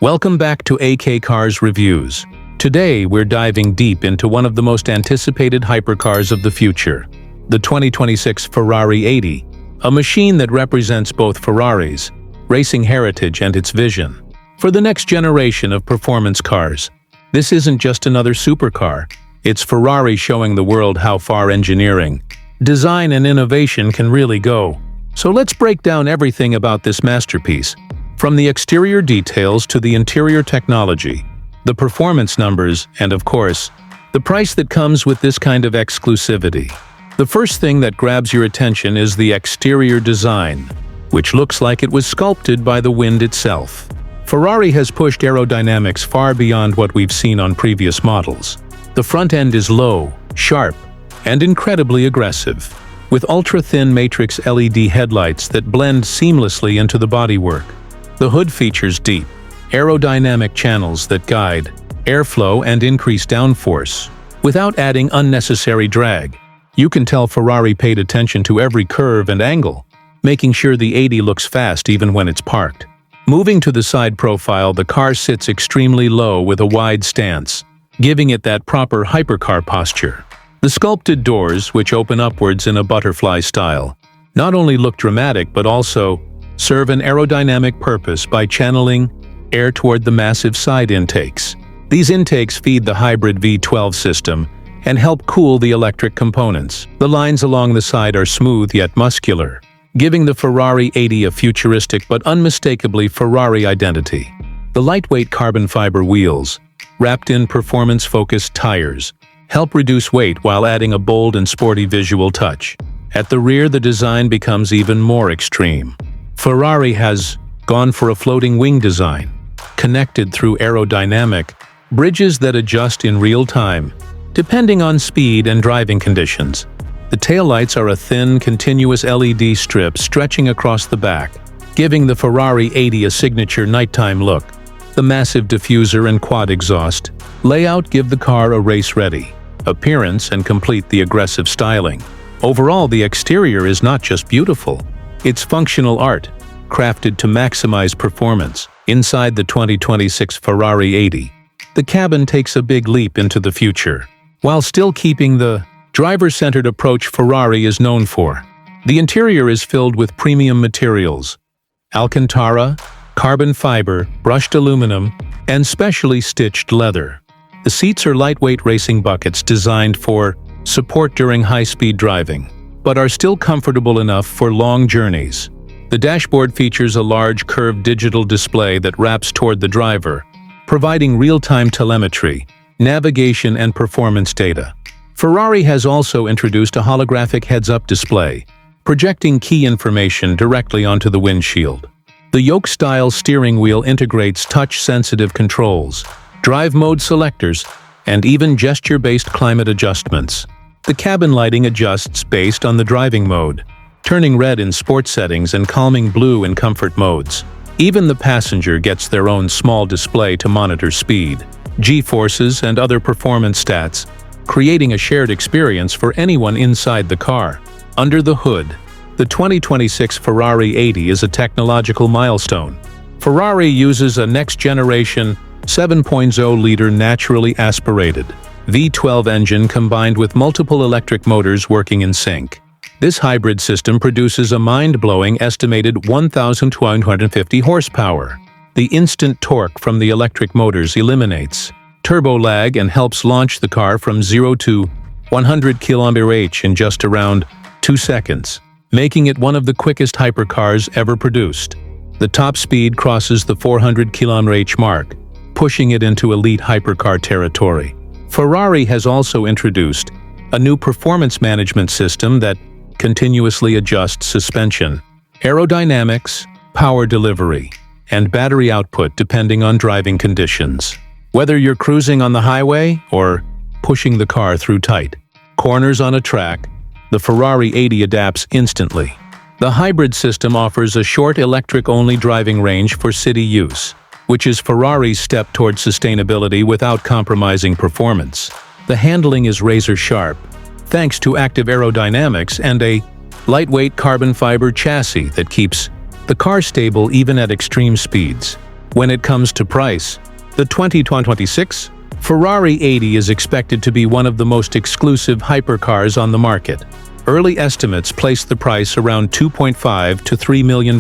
Welcome back to AK Cars Reviews. Today we're diving deep into one of the most anticipated hypercars of the future, the 2026 Ferrari 80, a machine that represents both Ferrari's racing heritage and its vision for the next generation of performance cars. This isn't just another supercar, it's Ferrari showing the world how far engineering, design and innovation can really go. So let's break down everything about this masterpiece, from the exterior details to the interior technology, the performance numbers, and of course, the price that comes with this kind of exclusivity. The first thing that grabs your attention is the exterior design, which looks like it was sculpted by the wind itself. Ferrari has pushed aerodynamics far beyond what we've seen on previous models. The front end is low, sharp, and incredibly aggressive, with ultra-thin matrix LED headlights that blend seamlessly into the bodywork. The hood features deep, aerodynamic channels that guide airflow and increase downforce, without adding unnecessary drag. You can tell Ferrari paid attention to every curve and angle, making sure the 80 looks fast even when it's parked. Moving to the side profile, the car sits extremely low with a wide stance, giving it that proper hypercar posture. The sculpted doors, which open upwards in a butterfly style, not only look dramatic but also serve an aerodynamic purpose by channeling air toward the massive side intakes. These intakes feed the hybrid V12 system and help cool the electric components. The lines along the side are smooth yet muscular, giving the Ferrari 80 a futuristic but unmistakably Ferrari identity. The lightweight carbon fiber wheels, wrapped in performance-focused tires, help reduce weight while adding a bold and sporty visual touch. At the rear, the design becomes even more extreme. Ferrari has gone for a floating wing design, connected through aerodynamic bridges that adjust in real time, depending on speed and driving conditions. The taillights are a thin, continuous LED strip stretching across the back, giving the Ferrari 80 a signature nighttime look. The massive diffuser and quad exhaust layout give the car a race-ready appearance and complete the aggressive styling. Overall, the exterior is not just beautiful, it's functional art, crafted to maximize performance. Inside the 2026 Ferrari 80, the cabin takes a big leap into the future, while still keeping the driver-centered approach Ferrari is known for. The interior is filled with premium materials: Alcantara, carbon fiber, brushed aluminum, and specially stitched leather. The seats are lightweight racing buckets designed for support during high-speed driving, but are still comfortable enough for long journeys. The dashboard features a large curved digital display that wraps toward the driver, providing real-time telemetry, navigation, and performance data. Ferrari has also introduced a holographic heads-up display, projecting key information directly onto the windshield. The yoke-style steering wheel integrates touch-sensitive controls, drive mode selectors, and even gesture-based climate adjustments. The cabin lighting adjusts based on the driving mode, turning red in sports settings and calming blue in comfort modes. Even the passenger gets their own small display to monitor speed, G-forces, and other performance stats, creating a shared experience for anyone inside the car. Under the hood, the 2026 Ferrari 80 is a technological milestone. Ferrari uses a next-generation 7.0-liter naturally aspirated V12 engine combined with multiple electric motors working in sync. This hybrid system produces a mind-blowing estimated 1,250 horsepower. The instant torque from the electric motors eliminates turbo lag and helps launch the car from 0 to 100 km/h in just around 2 seconds, making it one of the quickest hypercars ever produced. The top speed crosses the 400 km/h mark, pushing it into elite hypercar territory. Ferrari has also introduced a new performance management system that continuously adjusts suspension, aerodynamics, power delivery, and battery output depending on driving conditions. Whether you're cruising on the highway or pushing the car through tight corners on a track, the Ferrari 80 adapts instantly. The hybrid system offers a short electric-only driving range for city use, which is Ferrari's step towards sustainability without compromising performance. The handling is razor-sharp, thanks to active aerodynamics and a lightweight carbon fiber chassis that keeps The car's stable even at extreme speeds. When it comes to price, the 2026 Ferrari 80 is expected to be one of the most exclusive hypercars on the market. Early estimates place the price around $2.5 to $3 million,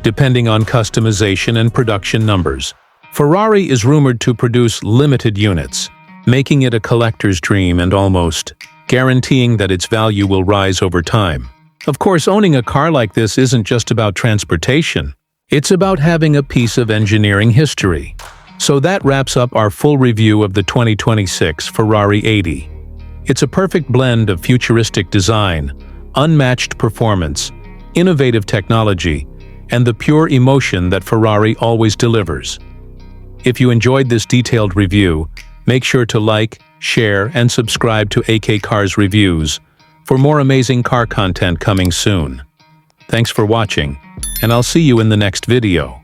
depending on customization and production numbers. Ferrari is rumored to produce limited units, making it a collector's dream and almost guaranteeing that its value will rise over time. Of course, owning a car like this isn't just about transportation. It's about having a piece of engineering history. So that wraps up our full review of the 2026 Ferrari 80. It's a perfect blend of futuristic design, unmatched performance, innovative technology, and the pure emotion that Ferrari always delivers. If you enjoyed this detailed review, make sure to like, share, and subscribe to AK Cars Reviews for more amazing car content coming soon. Thanks for watching, and I'll see you in the next video.